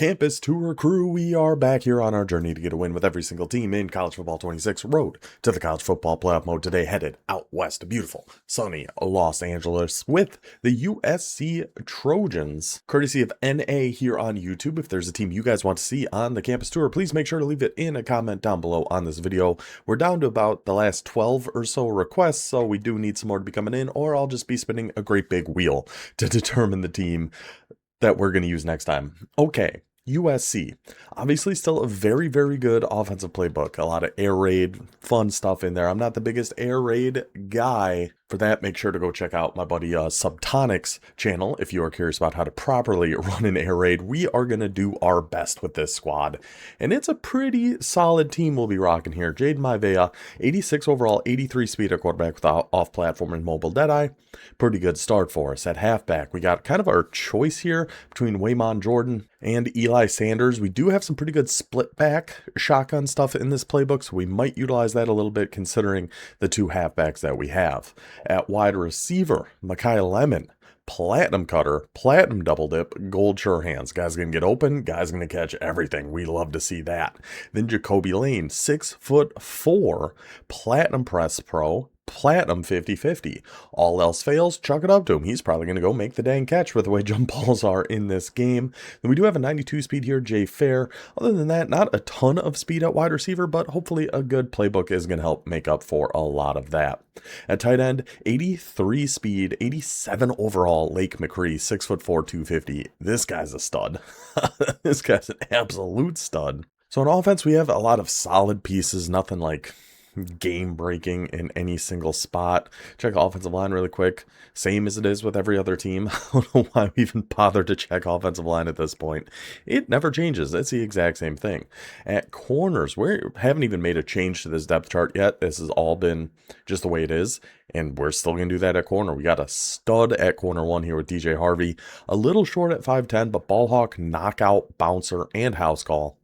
Campus Tour crew, we are back here on our journey to get a win with every single team in College Football 26 road to the College Football Playoff mode today, headed out west to beautiful, sunny Los Angeles with the USC Trojans, courtesy of NA here on YouTube. If there's a team you guys want to see on the Campus Tour, please make sure to leave it in a comment down below on this video. We're down to about the last 12 or so requests, so we do need some more to be coming in, or I'll just be spinning a great big wheel to determine the team that we're going to use next time. Okay. USC, obviously still a very, very good offensive playbook. A lot of air raid, fun stuff in there. I'm not the biggest air raid guy. For that, make sure to go check out my buddy Subtonic's channel if you are curious about how to properly run an air raid. We are going to do our best with this squad, and it's a pretty solid team we'll be rocking here. Jaden Maivea, 86 overall, 83 speed at quarterback with off-platform and mobile Deadeye. Pretty good start for us. At halfback, we got kind of our choice here between Waymon Jordan and Eli Sanders. We do have some pretty good split back shotgun stuff in this playbook, so we might utilize that a little bit considering the two halfbacks that we have. At wide receiver, Mekhi Lemon, platinum cutter, platinum double dip, gold sure hands. Guy's gonna get open, guy's gonna catch everything. We love to see that. Then Jacoby Lane, 6'4", platinum press pro, platinum 50-50. All else fails, chuck it up to him. He's probably going to go make the dang catch with the way jump balls are in this game. Then we do have a 92 speed here, Jay Fair. Other than that, not a ton of speed at wide receiver, but hopefully a good playbook is going to help make up for a lot of that. At tight end, 83 speed, 87 overall, Lake McCree, 6'4", 250. This guy's a stud. This guy's an absolute stud. So on offense, we have a lot of solid pieces, nothing like game breaking in any single spot. Check the offensive line really quick. Same as it is with every other team. I don't know why we even bother to check offensive line at this point. It never changes. It's the exact same thing. At corners, we haven't even made a change to this depth chart yet. This has all been just the way it is, and we're still going to do that at corner. We got a stud at corner one here with DJ Harvey. A little short at 5'10", but ball hawk, knockout, bouncer, and house call.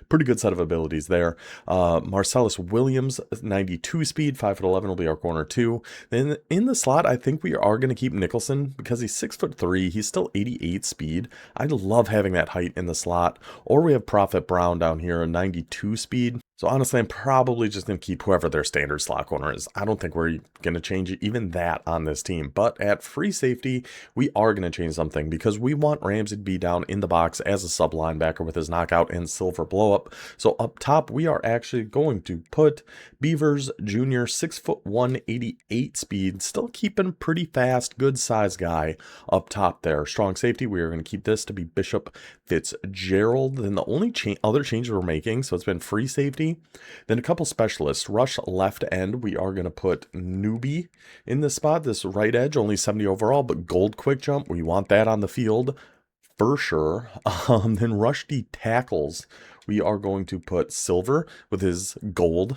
Pretty good set of abilities there. Marcellus Williams, 92 speed, 5'11" will be our corner 2. Then in the slot, I think we are going to keep Nicholson because he's 6'3". He's still 88 speed. I love having that height in the slot. Or we have Prophet Brown down here, a 92 speed. So honestly, I'm probably just going to keep whoever their standard slot corner is. I don't think we're going to change even that on this team. But at free safety, we are going to change something because we want Ramsey to be down in the box as a sub linebacker with his knockout and silver blow-up. So up top, we are actually going to put Beavers Jr., 6'1", 88 speed, still keeping pretty fast, good size guy up top there. Strong safety, we are going to keep this to be Bishop Fitzgerald. Then the only other changes we're making, so it's been free safety. Then a couple specialists. Rush left end, we are going to put Newbie in this spot. This right edge, only 70 overall, but gold quick jump. We want that on the field for sure. Then rush D tackles, we are going to put Silver with his gold.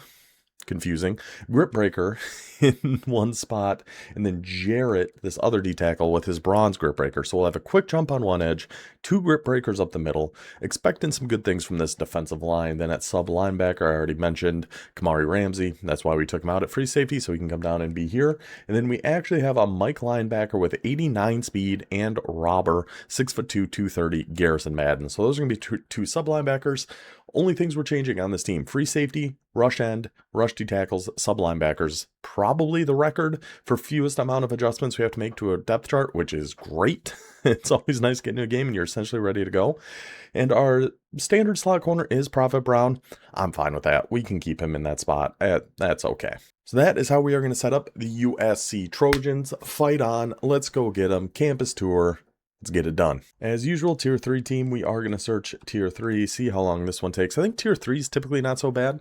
Confusing. Grip breaker in one spot, and then Jarrett, this other D tackle, with his bronze grip breaker. So we'll have a quick jump on one edge, 2 grip breakers up the middle. Expecting some good things from this defensive line. Then at sub linebacker, I already mentioned Kamari Ramsey. That's why we took him out at free safety, so he can come down and be here. And then we actually have a Mike linebacker with 89 speed and robber, 6'2", 230, Garrison Madden. So those are going to be two sub linebackers. Only things we're changing on this team: free safety, rush end, rush D tackles, sub linebackers. Probably the record for fewest amount of adjustments we have to make to a depth chart, which is great. It's always nice getting to a game and you're essentially ready to go. And our standard slot corner is Prophet Brown. I'm fine with that. We can keep him in that spot. That's okay. So that is how we are going to set up the USC Trojans. Fight on. Let's go get them. Campus tour. Let's get it done. As usual, Tier 3 team, we are going to search Tier 3, see how long this one takes. I think Tier 3 is typically not so bad.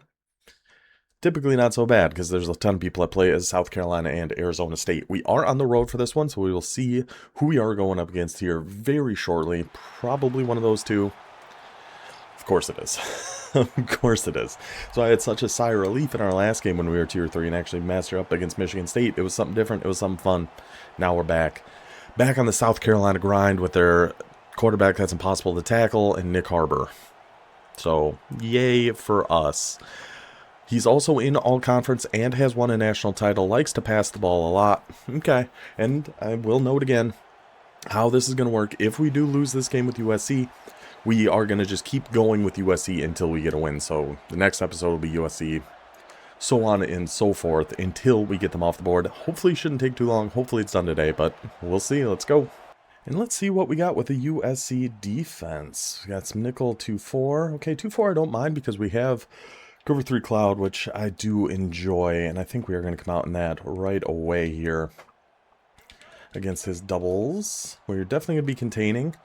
Typically not so bad because there's a ton of people that play as South Carolina and Arizona State. We are on the road for this one, so we will see who we are going up against here very shortly. Probably one of those two. Of course it is. Of course it is. So I had such a sigh of relief in our last game when we were Tier 3 and actually mastered up against Michigan State. It was something different. It was something fun. Now we're back. Back on the South Carolina grind with their quarterback that's impossible to tackle and Nick Harbor. So, yay for us. He's also in all conference and has won a national title, likes to pass the ball a lot. Okay, and I will note again how this is going to work. If we do lose this game with USC, we are going to just keep going with USC until we get a win. So the next episode will be USC, so on and so forth, until we get them off the board. Hopefully it shouldn't take too long. Hopefully it's done today, but we'll see. Let's go. And let's see what we got with the USC defense. We got some nickel 2-4. Okay, 2-4 I don't mind because we have cover 3 cloud, which I do enjoy. And I think we are going to come out in that right away here against his doubles. We're definitely going to be containing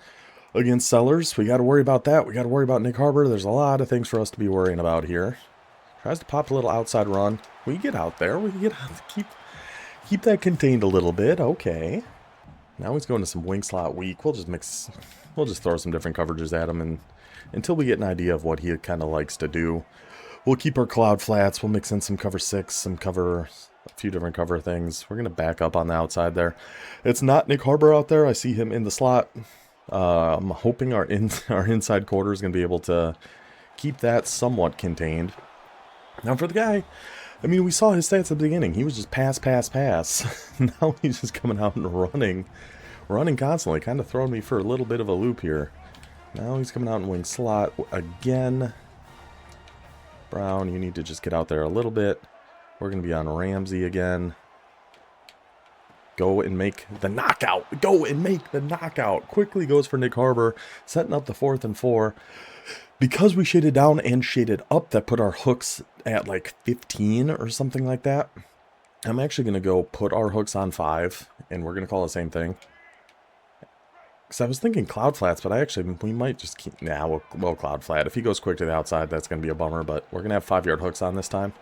against Sellers. We got to worry about that. We got to worry about Nick Harbor. There's a lot of things for us to be worrying about here. Tries to pop a little outside run. We get out there. We get out, keep that contained a little bit. Okay. Now he's going to some wing slot weak. We'll just throw some different coverages at him, and until we get an idea of what he kind of likes to do. We'll keep our cloud flats. We'll mix in some cover 6, a few different cover things. We're going to back up on the outside there. It's not Nick Harbor out there. I see him in the slot. I'm hoping our inside quarter is going to be able to keep that somewhat contained. Now for the guy, I mean, we saw his stats at the beginning. He was just pass. Now he's just coming out and running constantly, kind of throwing me for a little bit of a loop here. Now he's coming out in wing slot again. Brown, you need to just get out there a little bit. We're going to be on Ramsey again. Go and make the knockout. Quickly goes for Nick Harbor, setting up the 4th and 4. Because we shaded down and shaded up, that put our hooks at like 15 or something like that. I'm actually going to go put our hooks on 5, and we're going to call the same thing. Because I was thinking cloud flats, but we might just keep, we'll cloud flat. If he goes quick to the outside, that's going to be a bummer, but we're going to have 5-yard hooks on this time.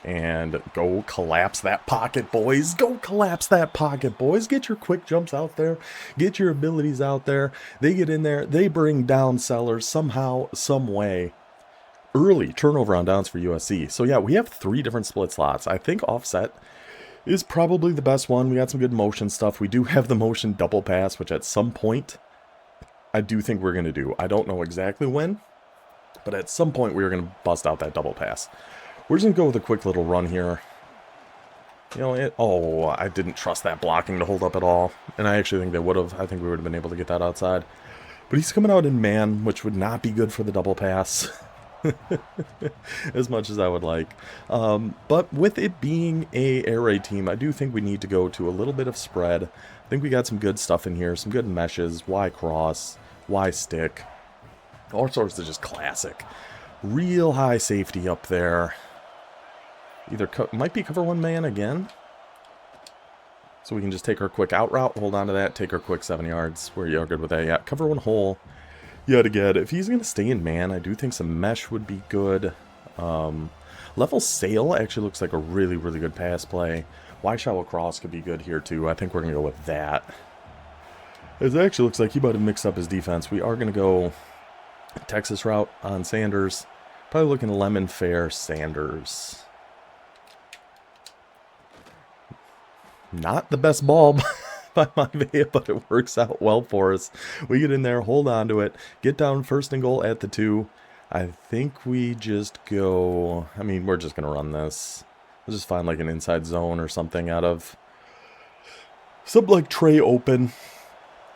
And go collapse that pocket, boys. Get your quick jumps out there. Get your abilities out there. They get in there. They bring down Sellers somehow, some way. Early turnover on downs for USC. So yeah, we have 3 different split slots. I think offset is probably the best one. We got some good motion stuff. We do have the motion double pass, which at some point I do think we're going to do. I don't know exactly when, but at some point we are going to bust out that double pass. We're just going to go with a quick little run here. I didn't trust that blocking to hold up at all. And I actually think they would have. I think we would have been able to get that outside. But he's coming out in man, which would not be good for the double pass. As much as I would like. But with it being a air raid team, I do think we need to go to a little bit of spread. I think we got some good stuff in here. Some good meshes. Y cross. Y stick. All sorts of just classic. Real high safety up there. Either might be cover 1 man again. So we can just take our quick out route, hold on to that, take our quick 7 yards. We're good with that. Yeah, cover 1 hole. Yet again, if he's going to stay in man, I do think some mesh would be good. Level sail actually looks like a really, really good pass play. Y shallow cross could be good here too. I think we're going to go with that. It actually looks like he might have mixed up his defense. We are going to go Texas route on Sanders. Probably looking lemon fair Sanders. Not the best ball by Maivea, but it works out well for us. We get in there, hold on to it, get down 1st and goal at the 2. I think we just go, we're just going to run this. We'll just find like an inside zone or something out of something like Trey open.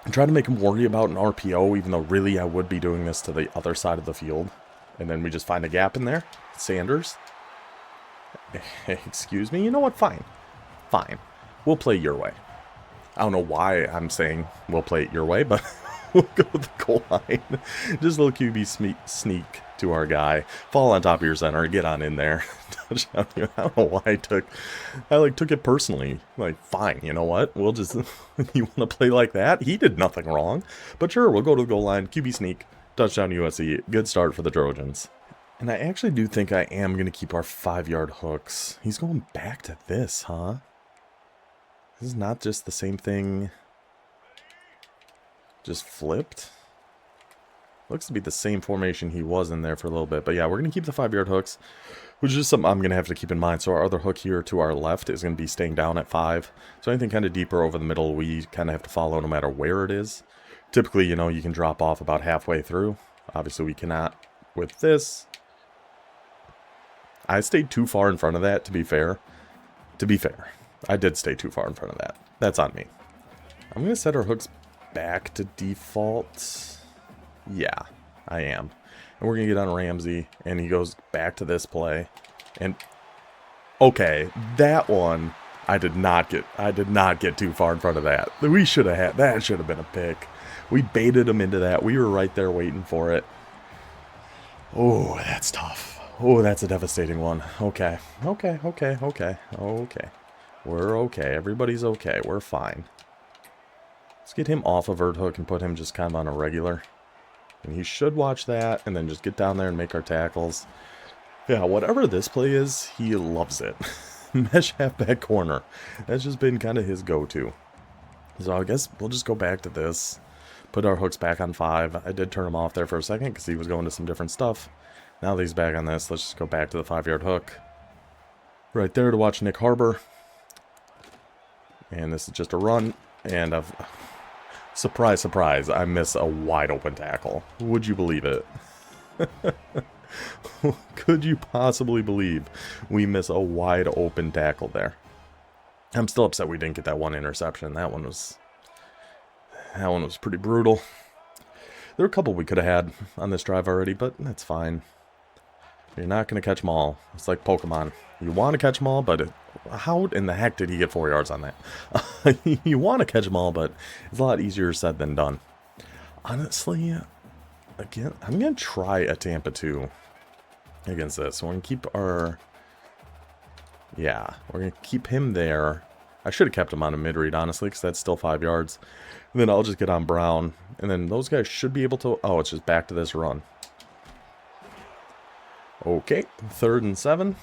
And try to make him worry about an RPO, even though really I would be doing this to the other side of the field. And then we just find a gap in there. Sanders. Excuse me. You know what? Fine. We'll play your way. I don't know why I'm saying we'll play it your way, but we'll go with the goal line. Just a little QB sneak to our guy. Fall on top of your center. Get on in there. Touchdown. I don't know why I took it personally. Like, fine, you know what? We'll just, you want to play like that? He did nothing wrong. But sure, we'll go to the goal line. QB sneak. Touchdown USC. Good start for the Trojans. And I actually do think I am going to keep our 5-yard hooks. He's going back to this, huh? This is not just the same thing. Just flipped. Looks to be the same formation he was in there for a little bit. But yeah, we're going to keep the 5-yard hooks, which is something I'm going to have to keep in mind. So our other hook here to our left is going to be staying down at 5. So anything kind of deeper over the middle, we kind of have to follow no matter where it is. Typically, you can drop off about halfway through. Obviously, we cannot with this. I stayed too far in front of that, to be fair. I did stay too far in front of that. That's on me. I'm going to set our hooks back to default. Yeah, I am. And we're going to get on Ramsey, and he goes back to this play. And, okay, that one, I did not get too far in front of that. We should have had, that should have been a pick. We baited him into that. We were right there waiting for it. Oh, that's tough. Oh, that's a devastating one. Okay. Okay. We're okay. Everybody's okay. We're fine. Let's get him off of vert hook and put him just kind of on a regular. And he should watch that and then just get down there and make our tackles. Yeah, whatever this play is, he loves it. Mesh halfback corner. That's just been kind of his go-to. So I guess we'll just go back to this. Put our hooks back on 5. I did turn him off there for a second because he was going to some different stuff. Now that he's back on this, let's just go back to the 5-yard hook. Right there to watch Nick Harbor. And this is just a run. And I've... Surprise, surprise, I miss a wide open tackle. Would you believe it? Could you possibly believe we miss a wide open tackle there? I'm still upset we didn't get that one interception. That one was pretty brutal. There were a couple we could have had on this drive already, but that's fine. You're not going to catch them all. It's like Pokemon. You want to catch them all, but how in the heck did he get 4 yards on that? You want to catch them all, but it's a lot easier said than done. Honestly, again, I'm going to try a Tampa 2 against this. We're going to keep our... Yeah, we're going to keep him there. I should have kept him on a mid-read, honestly, because that's still 5 yards. And then I'll just get on Brown. And then those guys should be able to... Oh, it's just back to this run. Okay, 3rd and 7.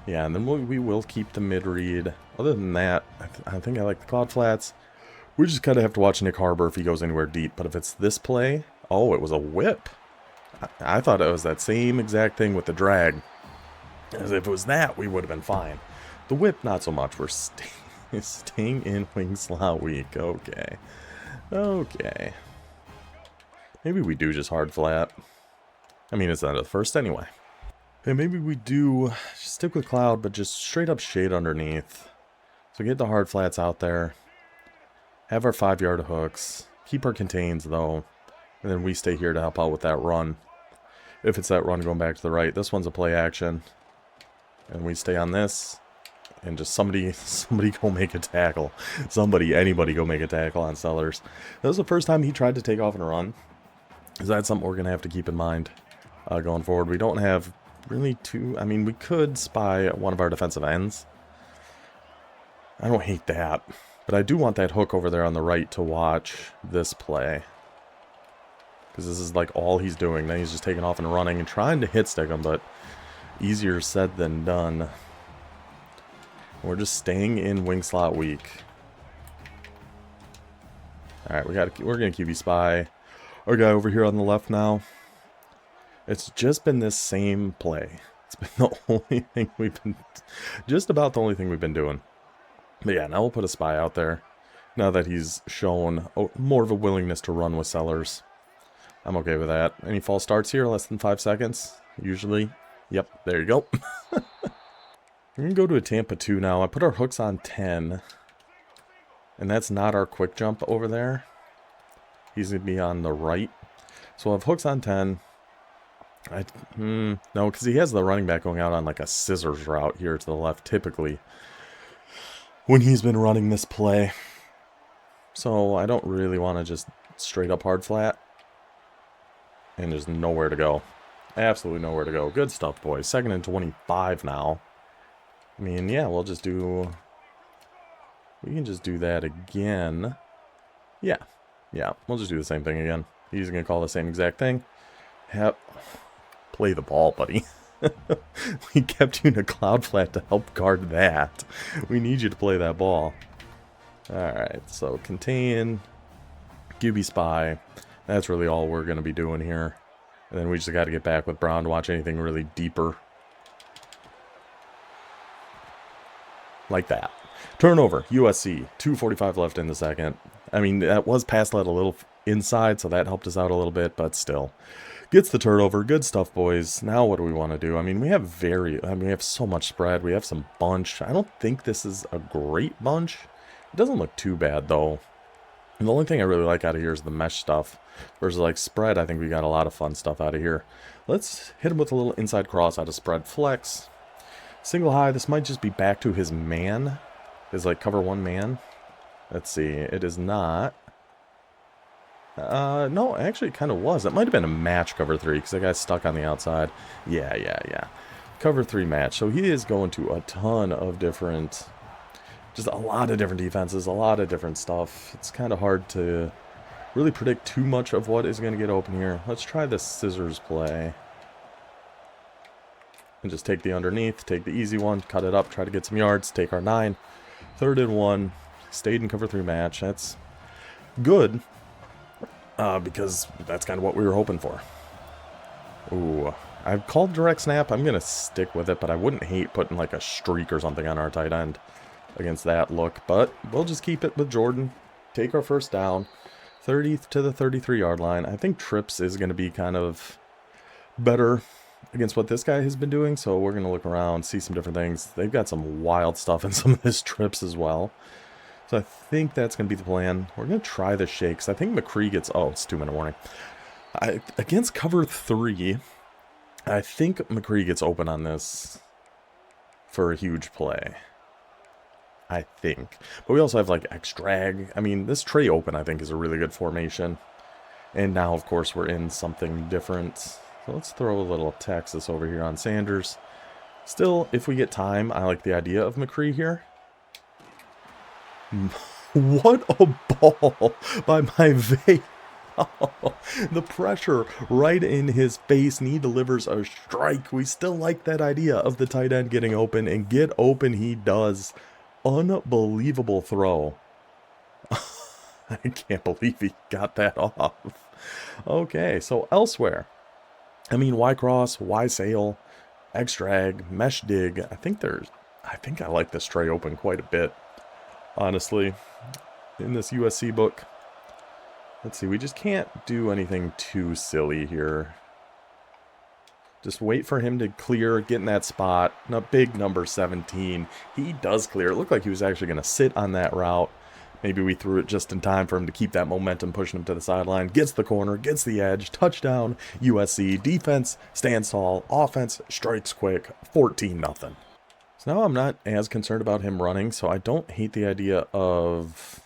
Yeah, and then we will keep the mid-read. Other than that, I think I like the cloud flats. We just kind of have to watch Nick Harbor if he goes anywhere deep. But if it's this play... Oh, it was a whip. I thought it was that same exact thing with the drag. As if it was that, we would have been fine. The whip, not so much. We're staying in wing slot weak. Okay. Okay. Maybe we do just hard flat. I mean, it's not the first anyway. And maybe we do stick with cloud, but just straight up shade underneath. So get the hard flats out there. Have our 5-yard hooks. Keep our contains, though. And then we stay here to help out with that run. If it's that run going back to the right. This one's a play action. And we stay on this. And just somebody go make a tackle. Anybody go make a tackle on Sellers. That was the first time he tried to take off and run. Is that something we're going to have to keep in mind going forward? We don't have really too... I mean, we could spy one of our defensive ends. I don't hate that. But I do want that hook over there on the right to watch this play. Because this is like all he's doing. Then he's just taking off and running and trying to hit stick him, but easier said than done. We're just staying in wing slot weak. Alright, we're gonna QB spy our guy over here on the left now. It's just been this same play. It's been the only thing we've been... Just about the only thing we've been doing. But yeah, now we'll put a spy out there. Now that he's shown more of a willingness to run with Sellers. I'm okay with that. Any false starts here? Less than 5 seconds? Usually. Yep, there you go. We're going to go to a Tampa 2 now. I put our hooks on 10. And that's not our quick jump over there. He's going to be on the right. So we'll have hooks on 10. No, because he has the running back going out on like a scissors route here to the left, typically. When he's been running this play. So I don't really want to just straight up hard flat. And there's nowhere to go. Absolutely nowhere to go. Good stuff, boys. 2nd and 25 now. I mean, yeah, we'll just do... We can just do that again. Yeah. Yeah, we'll just do the same thing again. He's going to call the same exact thing. Yep. Play the ball, buddy. We kept you in a cloud flat to help guard that. We need you to play that ball. Alright, so contain. QB spy. That's really all we're going to be doing here. And then we just got to get back with Brown to watch anything really deeper. Like that. Turnover, USC. 2:45 left in the second. I mean, that was pass led a little inside, so that helped us out a little bit, but still. Gets the turnover. Good stuff, boys. Now what do we want to do? I mean, we have so much spread. We have some bunch. I don't think this is a great bunch. It doesn't look too bad, though. And the only thing I really like out of here is the mesh stuff. Versus like spread, I think we got a lot of fun stuff out of here. Let's hit him with a little inside cross out of spread flex. Single high, this might just be back to his man. His like cover one man. Let's see, it is not. No, actually it kind of was. It might have been a match cover 3 because that guy's stuck on the outside. Yeah. Cover 3 match. So he is going to a ton of different, just a lot of different defenses, a lot of different stuff. It's kind of hard to really predict too much of what is going to get open here. Let's try the scissors play. And just take the underneath, take the easy one, cut it up, try to get some yards, take our 9. 3rd and 1. Stayed in cover 3 match. That's good. Because that's kind of what we were hoping for. Ooh. I've called direct snap. I'm going to stick with it, but I wouldn't hate putting like a streak or something on our tight end against that look. But we'll just keep it with Jordan. Take our first down. 30 to the 33-yard line. I think trips is going to be kind of better against what this guy has been doing. So we're going to look around, see some different things. They've got some wild stuff in some of his trips as well. So I think that's going to be the plan. We're going to try the shakes. I think McCree gets... Oh, it's 2-minute warning. Against cover 3, I think McCree gets open on this for a huge play. I think. But we also have like X drag. I mean, this tray open I think is a really good formation. And now, of course, we're in something different. So let's throw a little Texas over here on Sanders. Still, if we get time, I like the idea of McCree here. What a ball by my vape. The pressure right in his face, and he delivers a strike. We still like that idea of the tight end getting open, and get open he does. Unbelievable throw. I can't believe he got that off. Okay, so elsewhere. I mean, Y cross, Y sail, X drag, mesh dig. I think I like this tray open quite a bit. Honestly, in this USC book. Let's see, we just can't do anything too silly here. Just wait for him to clear, get in that spot. Big number 17. He does clear. It looked like he was actually going to sit on that route. Maybe we threw it just in time for him to keep that momentum, pushing him to the sideline. Gets the corner, gets the edge. Touchdown, USC. Defense stands tall. Offense strikes quick. 14-0. So now I'm not as concerned about him running, so I don't hate the idea of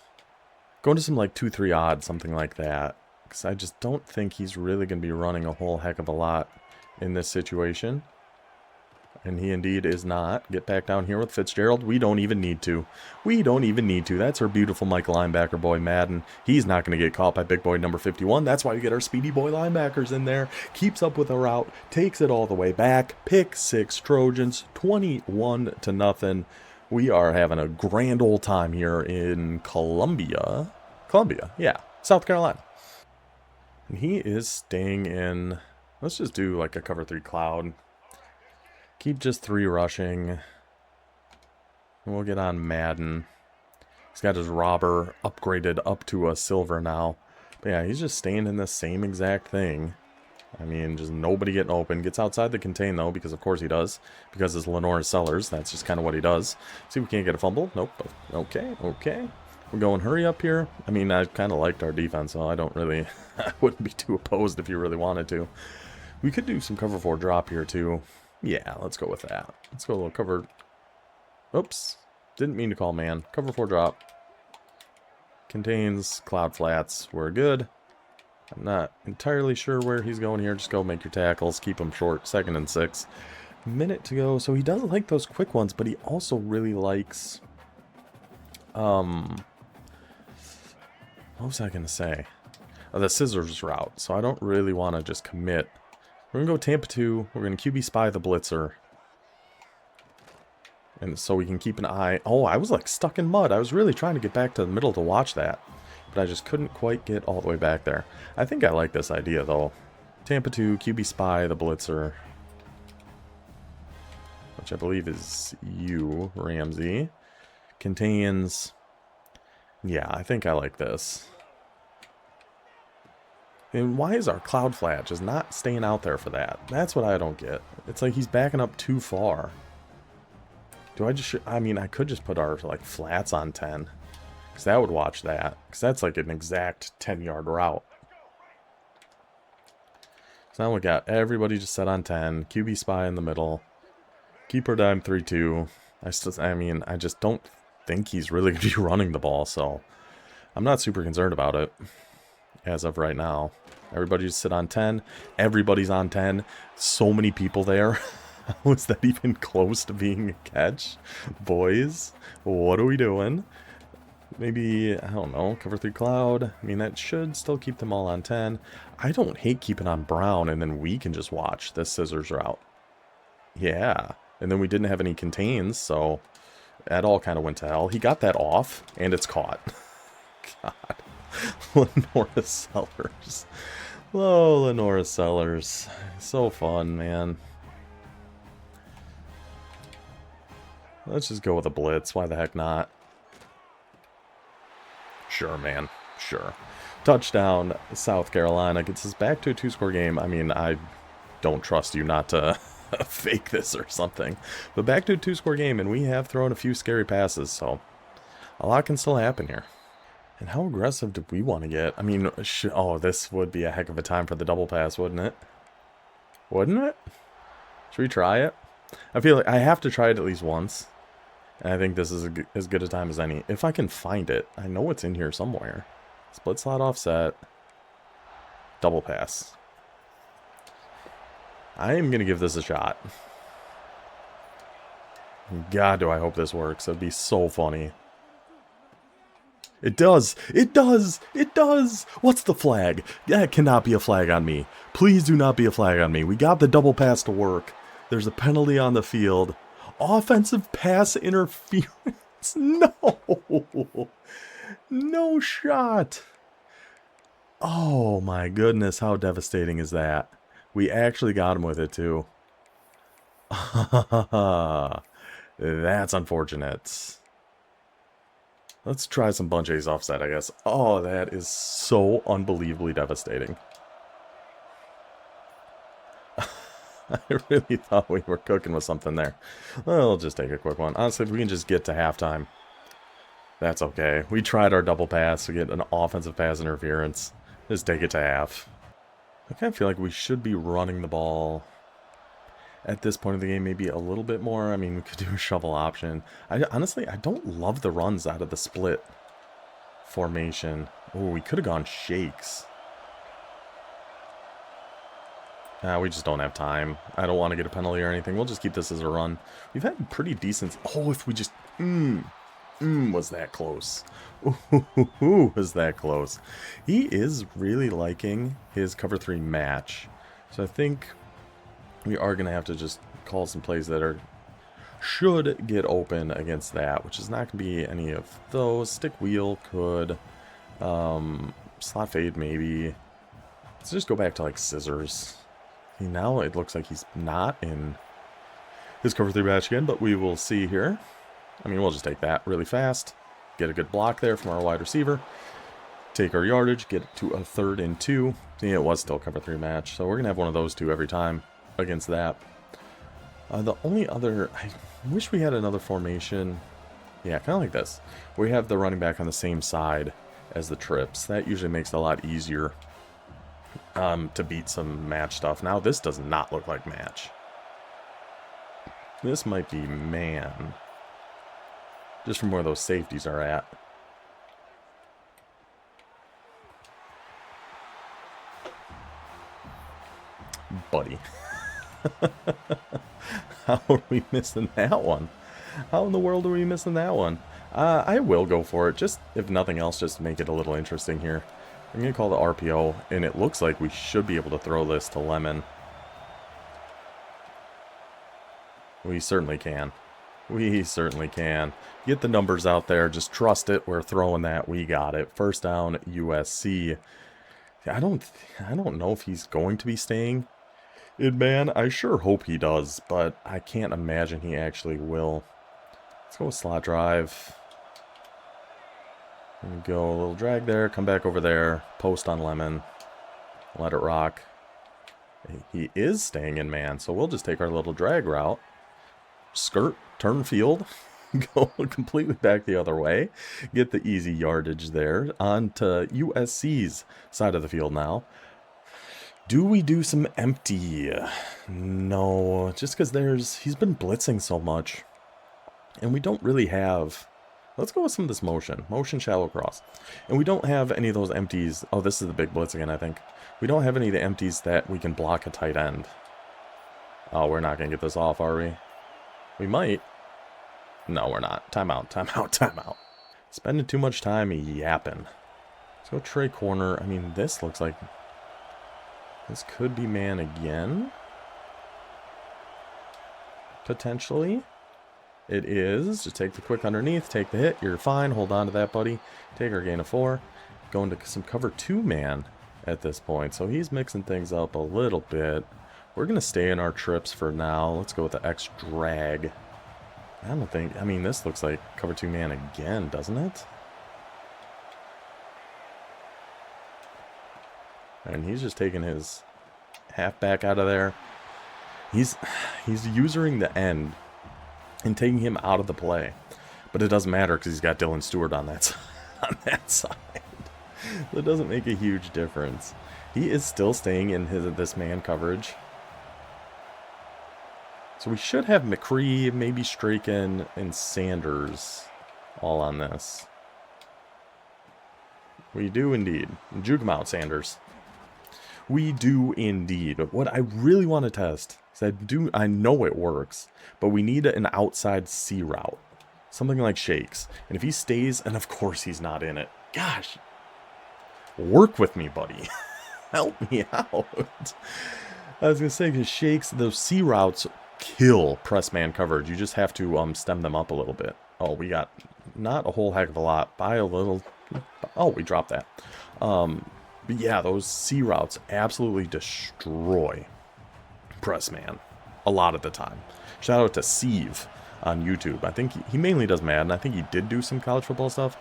going to some like 2-3 odd, something like that. Because I just don't think he's really going to be running a whole heck of a lot in this situation. And he indeed is not. Get back down here with Fitzgerald. We don't even need to. That's our beautiful Michael linebacker boy, Madden. He's not going to get caught by big boy number 51. That's why we get our speedy boy linebackers in there. Keeps up with the route. Takes it all the way back. Pick 6 Trojans. 21-0. We are having a grand old time here in Columbia, yeah, South Carolina. And he is staying in... Let's just do like a cover 3 cloud. Keep just 3 rushing. And we'll get on Madden. He's got his robber upgraded up to a silver now. But yeah, he's just staying in the same exact thing. I mean, just nobody getting open. Gets outside the contain, though, because of course he does. Because it's Lenore Sellers. That's just kind of what he does. See, we can't get a fumble. Nope. Okay. We're going hurry up here. I mean, I kind of liked our defense, so I don't really... I wouldn't be too opposed if you really wanted to. We could do some cover 4 drop here, too. Yeah, let's go with that. Let's go a little cover... Oops. Didn't mean to call man. Cover 4 drop. Contains cloud flats. We're good. I'm not entirely sure where he's going here. Just go make your tackles. Keep them short. 2nd and 6. Minute to go. So he does like those quick ones, but he also really likes... What was I going to say? Oh, the scissors route. So I don't really want to just commit. We're going to go Tampa 2. We're going to QB spy the blitzer. And so we can keep an eye. Oh, I was like stuck in mud. I was really trying to get back to the middle to watch that. But I just couldn't quite get all the way back there. I think I like this idea, though. Tampa 2, QB spy, the blitzer. Which I believe is you, Ramsey. Contains... Yeah, I think I like this. And why is our cloud flat just not staying out there for that? That's what I don't get. It's like he's backing up too far. Do I just... I mean, I could just put our, like, flats on 10. Because that would watch that. Because that's like an exact 10-yard route. So now we got everybody just set on 10. QB spy in the middle. Keeper dime 3-2. I just don't think he's really going to be running the ball, so I'm not super concerned about it as of right now. Everybody just sit on 10. Everybody's on 10. So many people there. How is that even close to being a catch? Boys, what are we doing? Maybe, I don't know, cover 3 cloud. I mean, that should still keep them all on 10. I don't hate keeping on Brown, and then we can just watch this scissors route. Yeah. And then we didn't have any contains, so that all kind of went to hell. He got that off, and it's caught. God. Lenora Sellers. Oh, Lenora Sellers. So fun, man. Let's just go with a blitz. Why the heck not? Sure, man. Sure. Touchdown, South Carolina gets us back to a 2-score game. I mean, I don't trust you not to fake this or something. But back to a 2-score game, and we have thrown a few scary passes, so a lot can still happen here. And how aggressive do we want to get? I mean, oh, this would be a heck of a time for the double pass, wouldn't it? Wouldn't it? Should we try it? I feel like I have to try it at least once. And I think this is as good a time as any. If I can find it. I know it's in here somewhere. Split slot offset. Double pass. I am going to give this a shot. God, do I hope this works. That'd be so funny. It does! It does! It does! What's the flag? That cannot be a flag on me. Please do not be a flag on me. We got the double pass to work. There's a penalty on the field. Offensive pass interference. No! No shot. Oh my goodness, how devastating is that? We actually got him with it too. That's unfortunate. Let's try some bunch ace offset, I guess. Oh, that is so unbelievably devastating. I really thought we were cooking with something there. Well, I'll just take a quick one. Honestly, if we can just get to halftime, that's okay. We tried our double pass to get an offensive pass interference. Just take it to half. I kind of feel like we should be running the ball at this point of the game maybe a little bit more. I mean, we could do a shovel option. Honestly, I don't love the runs out of the split formation. Oh, we could have gone shakes. We just don't have time. I don't want to get a penalty or anything. We'll just keep this as a run. We've had pretty decent... Oh, if we just... was that close. Ooh, was that close. He is really liking his cover 3 match. So I think we are going to have to just call some plays that should get open against that, which is not going to be any of those. Stick wheel could. Slot fade maybe. Let's just go back to like scissors. Now it looks like he's not in his cover 3 match again, but we will see here. I mean, we'll just take that really fast. Get a good block there from our wide receiver. Take our yardage, get it to a 3rd and 2. See, it was still cover 3 match, so we're going to have one of those two every time against that. The only other... I wish we had another formation. Yeah, kind of like this. We have the running back on the same side as the trips. That usually makes it a lot easier to beat some match stuff. Now, this does not look like match. This might be man. Just from where those safeties are at. Buddy. How are we missing that one? How in the world are we missing that one? I will go for it. Just, if nothing else, just to make it a little interesting here. I'm going to call the RPO, and it looks like we should be able to throw this to Lemon. We certainly can. We certainly can. Get the numbers out there. Just trust it. We're throwing that. We got it. First down, USC. I don't know if he's going to be staying in man. I sure hope he does, but I can't imagine he actually will. Let's go with slot drive. There we go. A little drag there. Come back over there. Post on Lemon. Let it rock. He is staying in man, so we'll just take our little drag route. Skirt. Turn field. go completely back the other way. Get the easy yardage there. On to USC's side of the field now. Do we do some empty? No, just because he's been blitzing so much. And we don't really have... Let's go with some of this motion. Motion shallow cross. And we don't have any of those empties. Oh, this is the big blitz again, I think. We don't have any of the empties that we can block a tight end. Oh, we're not going to get this off, are we? We might. No, we're not. Timeout, timeout, timeout. Spending too much time yapping. Let's go Trey corner. I mean, this looks like... This could be man again. Potentially. It is. Just take the quick underneath. Take the hit. You're fine. Hold on to that, buddy. Take our gain of 4. Go into some cover 2 man at this point. So he's mixing things up a little bit. We're going to stay in our trips for now. Let's go with the X drag. I don't think... I mean, this looks like cover 2 man again, doesn't it? And he's just taking his halfback out of there. He's using the end and taking him out of the play. But it doesn't matter because he's got Dylan Stewart on that, on that side. So it doesn't make a huge difference. He is still staying in this man coverage. So we should have McCree, maybe Straken, and Sanders all on this. We do indeed. Juke him out, Sanders. We do indeed. But what I really want to test is I know it works, but we need an outside C route. Something like Shakes. And if he stays, and of course he's not in it. Gosh. Work with me, buddy. Help me out. I was going to say, because Shakes, those C routes kill press man coverage. You just have to stem them up a little bit. Oh, we got not a whole heck of a lot. By a little. Oh, we dropped that. But yeah, those C routes absolutely destroy press man a lot of the time. Shout out to Steve on YouTube. I think he mainly does Madden. I think he did do some college football stuff.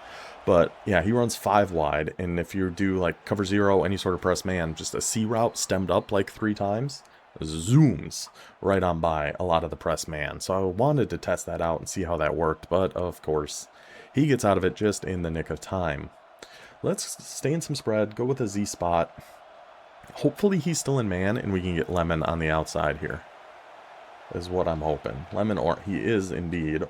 But yeah, he runs 5 wide. And if you do like cover 0, any sort of press man, just a C route stemmed up like 3 times, zooms right on by a lot of the press man. So I wanted to test that out and see how that worked. But of course, he gets out of it just in the nick of time. Let's stay in some spread, go with a Z spot. Hopefully he's still in man and we can get Lemon on the outside here. Is what I'm hoping. Lemon, or he is indeed.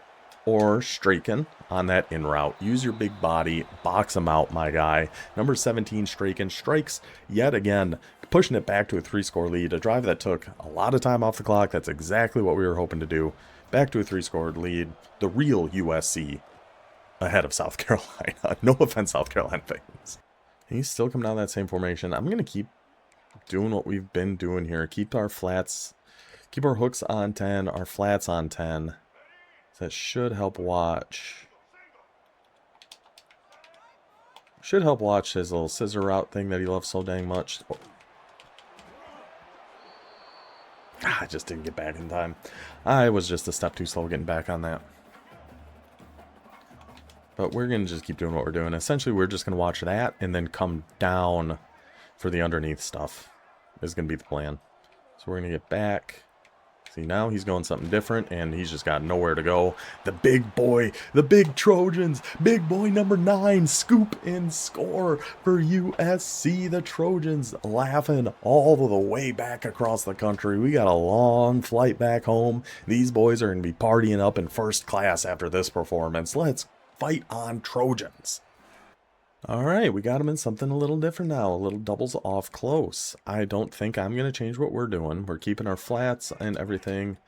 Or Straken on that in route. Use your big body, box him out, my guy. Number 17, Straken, strikes yet again, pushing it back to a 3-score lead. A drive that took a lot of time off the clock. That's exactly what we were hoping to do. Back to a 3-score lead. The real USC. Ahead of South Carolina. No offense, South Carolina fans. He's still coming down that same formation. I'm going to keep doing what we've been doing here. Keep our flats, keep our hooks on 10, our flats on 10. That should help watch. Should help watch his little scissor route thing that he loves so dang much. Oh. I just didn't get back in time. I was just a step too slow getting back on that. But we're going to just keep doing what we're doing. Essentially, we're just going to watch that and then come down for the underneath stuff. Is going to be the plan. So we're going to get back. See, now he's going something different, and he's just got nowhere to go. The big boy, the big Trojans, big boy number 9, scoop and score for USC. The Trojans laughing all the way back across the country. We got a long flight back home. These boys are going to be partying up in first class after this performance. Let's fight on, Trojans. Alright, we got him in something a little different now. A little doubles off close. I don't think I'm going to change what we're doing. We're keeping our flats and everything.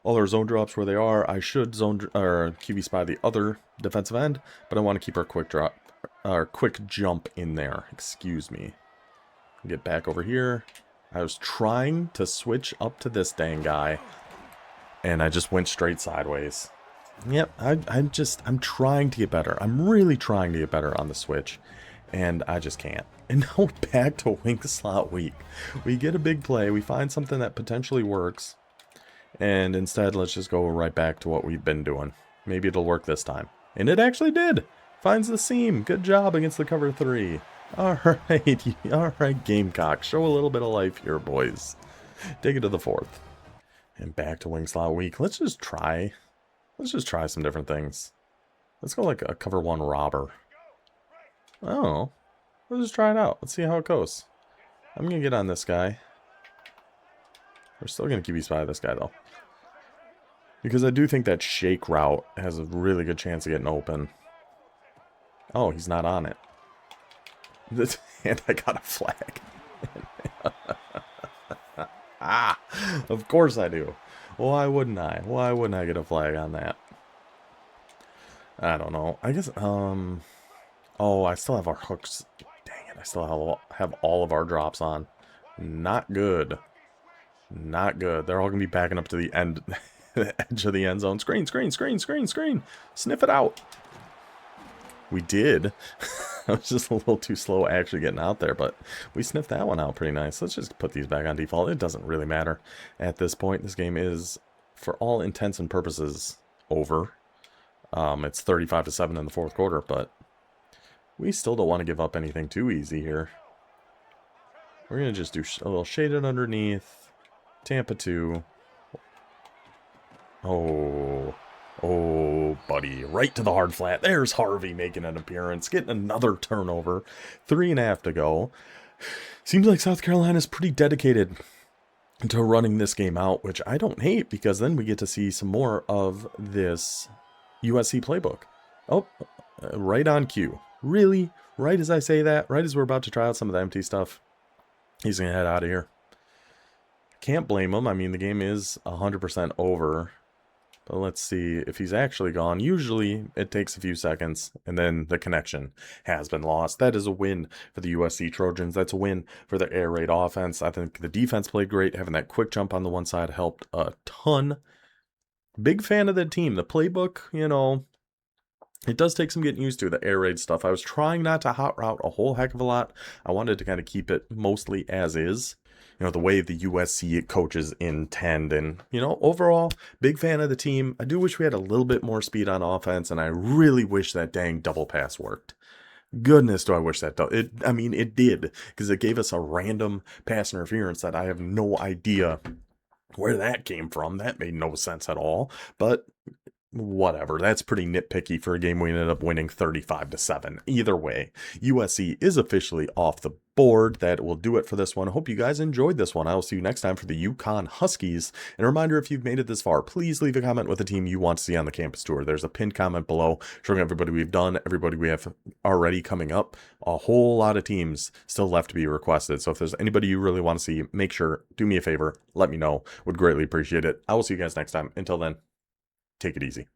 All our zone drops where they are. I should zone or QB spy the other defensive end, but I want to keep our quick drop, our quick jump in there. Excuse me. Get back over here. I was trying to switch up to this dang guy, and I just went straight sideways. Yep, I'm trying to get better. I'm really trying to get better on the switch, and I just can't. And now we're back to wing slot week. We get a big play, we find something that potentially works, and instead let's just go right back to what we've been doing. Maybe it'll work this time. And it actually did! Finds the seam. Good job against the cover 3. Alright, Gamecock. Show a little bit of life here, boys. Take it to the 4th. And back to wing slot week. Let's just try Let's just try some different things. Let's go like a cover one robber. Oh, let's just try it out. Let's see how it goes. I'm going to get on this guy. We're still going to QB spy this guy, though. Because I do think that shake route has a really good chance of getting open. Oh, he's not on it. And I got a flag. Ah, of course I do. Why wouldn't I? Why wouldn't I get a flag on that? I don't know. I guess, oh, I still have our hooks. Dang it, I still have all of our drops on. Not good. Not good. They're all going to be backing up to the end, the edge of the end zone. Screen, screen, screen, screen, screen. Sniff it out. We did. I was just a little too slow actually getting out there, but we sniffed that one out pretty nice. Let's just put these back on default. It doesn't really matter at this point. This game is, for all intents and purposes, over. It's 35-7 in the fourth quarter, but we still don't want to give up anything too easy here. We're going to just do a little shaded underneath. Tampa 2. Oh, buddy. Right to the hard flat. There's Harvey making an appearance. Getting another turnover. 3.5 to go. Seems like South Carolina's pretty dedicated to running this game out, which I don't hate, because then we get to see some more of this USC playbook. Oh, right on cue. Really? Right as I say that? Right as we're about to try out some of the empty stuff? He's going to head out of here. Can't blame him. I mean, the game is 100% over. But let's see if he's actually gone. Usually it takes a few seconds and then the connection has been lost. That is a win for the USC Trojans. That's a win for the air raid offense. I think the defense played great. Having that quick jump on the one side helped a ton. Big fan of the team. The playbook, you know, it does take some getting used to, the air raid stuff. I was trying not to hot route a whole heck of a lot. I wanted to kind of keep it mostly as is. You know, the way the USC coaches intend. And, you know, overall, big fan of the team. I do wish we had a little bit more speed on offense, and I really wish that dang double pass worked. Goodness, do I wish that I mean, it did, because it gave us a random pass interference that I have no idea where that came from. That made no sense at all. But whatever, that's pretty nitpicky for a game we ended up winning 35-7. Either way, USC is officially off the board. That will do it for this one. I hope you guys enjoyed this one. I will see you next time for the UConn Huskies. And a reminder, if you've made it this far, please leave a comment with a team you want to see on the campus tour. There's a pinned comment below showing everybody we've done, everybody we have already coming up. A whole lot of teams still left to be requested. So if there's anybody you really want to see, make sure, do me a favor, let me know. Would greatly appreciate it. I will see you guys next time. Until then, take it easy.